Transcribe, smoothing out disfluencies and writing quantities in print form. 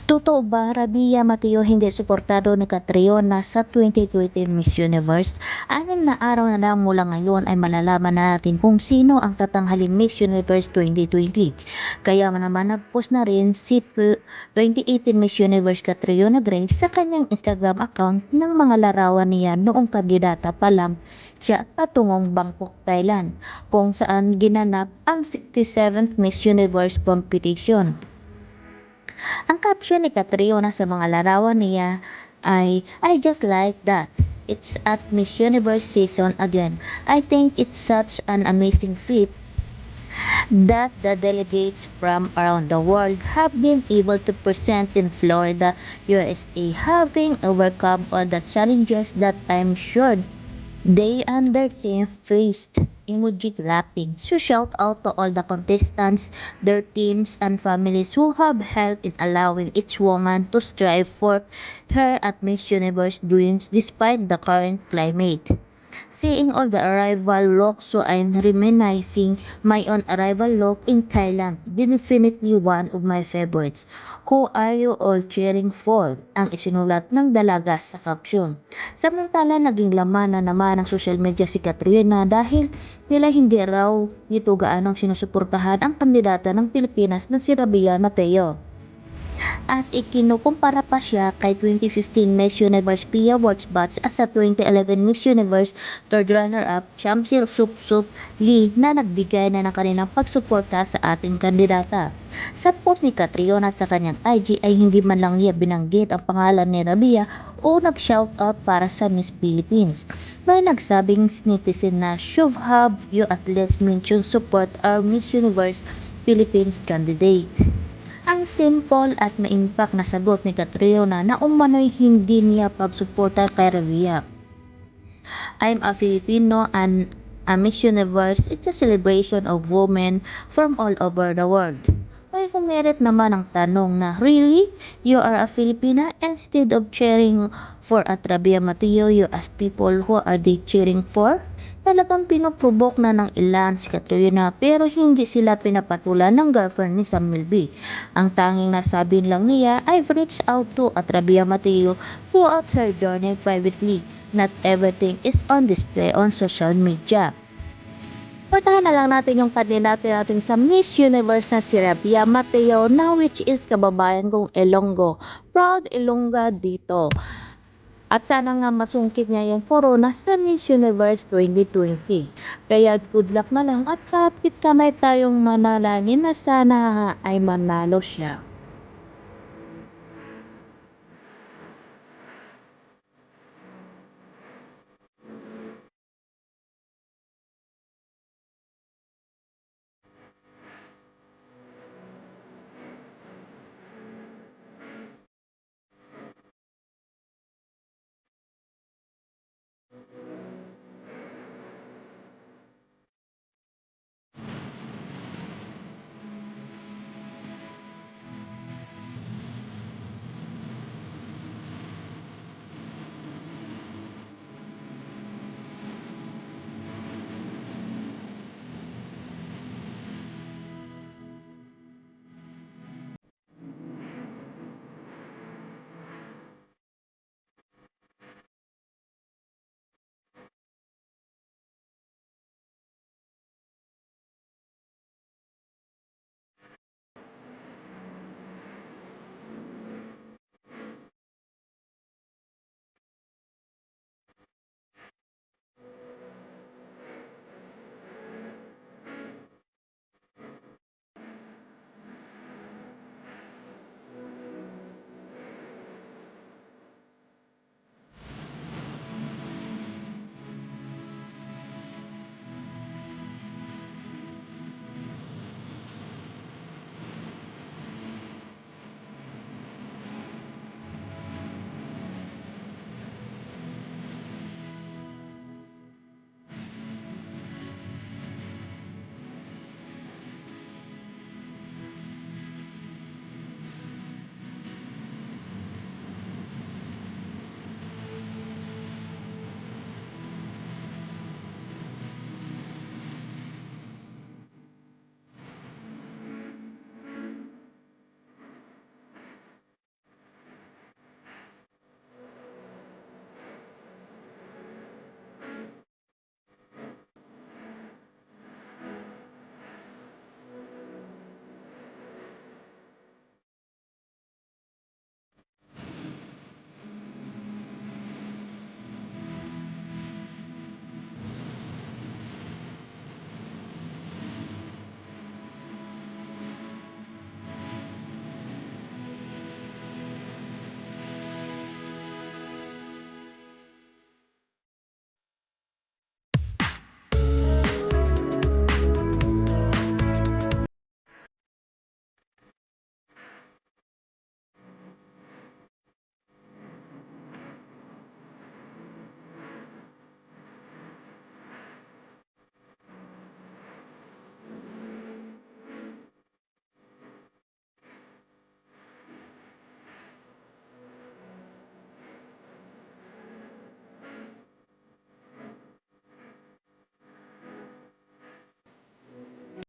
Totoo ba, Rabia Mateo hindi suportado ni Catriona sa 2020 Miss Universe? 6 na araw na lang mula ngayon ay malalaman na natin kung sino ang tatanghaling Miss Universe 2020. Kaya naman nag-post na rin si 2018 Miss Universe Catriona Gray sa kanyang Instagram account ng mga larawan niya noong kandidata pa lang siya patungong Bangkok, Thailand, kung saan ginanap ang 67th Miss Universe competition. Ang caption ni Catriona sa mga larawan niya ay, "I just like that. It's at Miss Universe season again. I think it's such an amazing feat that the delegates from around the world have been able to present in Florida, USA, having overcome all the challenges that I'm sure they and their team faced." Emoji clapping. So shout out to all the contestants, their teams, and families who have helped in allowing each woman to strive for her at Miss Universe dreams despite the current climate. Seeing all the arrival look, so I'm reminiscing my own arrival look in Thailand. Definitely one of my favorites. Who are you all cheering for? Ang isinulat ng dalaga sa caption. Samantala, naging laman na naman ng social media si Catriona dahil nila hindi raw nito gaanong sinusuportahan ang kandidata ng Pilipinas na si Rabia Mateo. At ikinukumpara pa siya kay 2015 Miss Universe Pia Wurtzbach at sa 2011 Miss Universe third runner-up Shamsil Sup Lee na nagbigay na ng kanilang pagsuporta sa ating kandidata. Sa post ni Catriona sa kanyang IG ay hindi man lang niya binanggit ang pangalan ni Rabia o nag-shoutout para sa Miss Philippines. May nagsabing netizen na should have you at least mention support our Miss Universe Philippines candidate. Ang simple at ma-impact na sagot ni Catriona na umano'y hindi niya pagsuporta kay Rabia. I'm a Filipino and a Miss Universe is a celebration of women from all over the world. May kumirit naman ang tanong na, really? You are a Filipina? Instead of cheering for at Rabia Mateo, you ask people who are they cheering for? Talagang pinuprovok na ng ilan si Catriona pero hindi sila pinapatulan ng girlfriend ni Sam Milby. Ang tanging nasabi lang niya, I've reached out to at Rabia Mateo throughout her journey privately. Not everything is on display on social media. Portahan na lang natin yung kandidate natin sa Miss Universe na si Rabia Mateo na which is kababayan kong Ilonggo. Proud Ilongga dito. At sana nga masungkit niya yung corona sa Miss Universe 2020. Kaya good luck na lang at kapit kamay tayong manalangin na sana ay manalo siya.